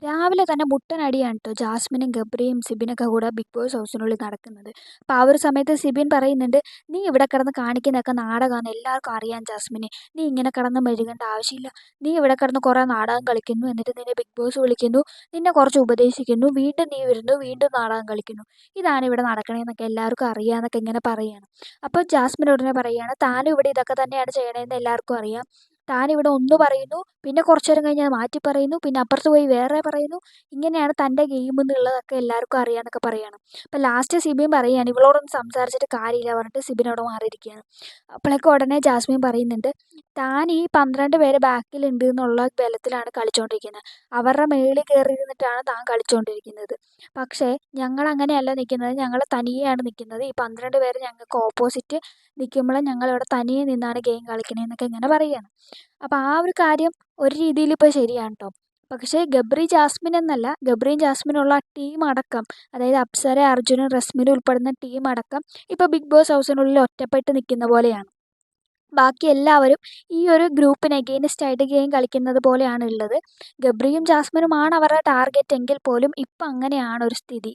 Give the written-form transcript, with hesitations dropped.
രാവിലെ തന്നെ മുട്ടനടിയാണ് ട്ടോ ജാസ്മിനും ഗബ്രിയും സിബിനൊക്കെ കൂടെ ബിഗ് ബോസ് ഹൗസിനുള്ളിൽ നടക്കുന്നത്. അപ്പോൾ ആ ഒരു സമയത്ത് സിബിൻ പറയുന്നുണ്ട്, "നീ ഇവിടെ കിടന്ന് കാണിക്കുന്നതൊക്കെ നാടകമാണെന്ന് എല്ലാവർക്കും അറിയാം ജാസ്മിനെ. നീ ഇങ്ങനെ കിടന്ന് മെഴുകേണ്ട ആവശ്യമില്ല. നീ ഇവിടെ കിടന്ന് കുറേ നാടകം കളിക്കുന്നു. എന്നിട്ട് നിന്നെ ബിഗ് ബോസ് വിളിക്കുന്നു. നിന്നെ കുറച്ച് ഉപദേശിക്കുന്നു. വീണ്ടും നീ വരുന്നു. വീണ്ടും നാടകം കളിക്കുന്നു. ഇതാണ് ഇവിടെ നടക്കണതെന്നൊക്കെ എല്ലാവർക്കും അറിയാമെന്നൊക്കെ ഇങ്ങനെ പറയുകയാണ്." അപ്പോൾ ജാസ്മിൻ ഉടനെ പറയുകയാണ്, "താനും ഇവിടെ ഇതൊക്കെ തന്നെയാണ് ചെയ്യണതെന്ന് എല്ലാവർക്കും അറിയാം. താനിവിടെ ഒന്ന് പറയുന്നു, പിന്നെ കുറച്ച് നേരം കഴിഞ്ഞ് അത് മാറ്റി പറയുന്നു, പിന്നെ അപ്പുറത്ത് പോയി വേറെ പറയുന്നു. ഇങ്ങനെയാണ് തൻ്റെ ഗെയിം എന്നുള്ളതൊക്കെ എല്ലാവർക്കും അറിയാമെന്നൊക്കെ പറയുകയാണ്." അപ്പോൾ ലാസ്റ്റ് സിബിൻ പറയുകയാണ്, "ഇവളോടൊന്നും സംസാരിച്ചിട്ട് കാര്യമില്ല" പറഞ്ഞിട്ട് സിബിൻ അവിടെ മാറിയിരിക്കുകയാണ്. അപ്പോഴേക്കും ഉടനെ ജാസ്മിൻ പറയുന്നുണ്ട്, "താൻ ഈ 12 പേര് ബാക്കിലുണ്ട് എന്നുള്ള ബലത്തിലാണ് കളിച്ചുകൊണ്ടിരിക്കുന്നത്. അവരുടെ മേളിൽ കയറി ഇരുന്നിട്ടാണ് താൻ കളിച്ചുകൊണ്ടിരിക്കുന്നത്. പക്ഷേ ഞങ്ങൾ അങ്ങനെയല്ല നിൽക്കുന്നത്. ഞങ്ങൾ തനിയെയാണ് നിൽക്കുന്നത്. ഈ 12 പേര് ഞങ്ങൾക്ക് ഓപ്പോസിറ്റ് നിൽക്കുമ്പോൾ ഞങ്ങളിവിടെ തനിയെ നിന്നാണ് ഗെയിം കളിക്കണതെന്നൊക്കെ ഇങ്ങനെ പറയുകയാണ്." അപ്പോൾ ആ ഒരു കാര്യം ഒരു രീതിയിൽ ഇപ്പോൾ ശരിയാണ് ട്ടോ. പക്ഷേ ഗബ്രി ജാസ്മിൻ എന്നല്ല, ഗബ്രിയും ജാസ്മിനുള്ള ടീം അടക്കം, അതായത് അപ്സര, അർജുനും റസ്മിനും ഉൾപ്പെടുന്ന ടീം അടക്കം ഇപ്പോൾ ബിഗ് ബോസ് ഹൗസിനുള്ളിൽ ഒറ്റപ്പെട്ട് നിൽക്കുന്ന പോലെയാണ്. ബാക്കി എല്ലാവരും ഈ ഒരു ഗ്രൂപ്പിന് എഗെയിൻസ്റ്റ് ആയിട്ട് ഗെയിം കളിക്കുന്നത് പോലെയാണ് ഉള്ളത്. ഗബ്രിയും ജാസ്മിനുമാണ് അവരുടെ ടാർഗറ്റ് എങ്കിൽ പോലും ഇപ്പം അങ്ങനെയാണ് ഒരു സ്ഥിതി.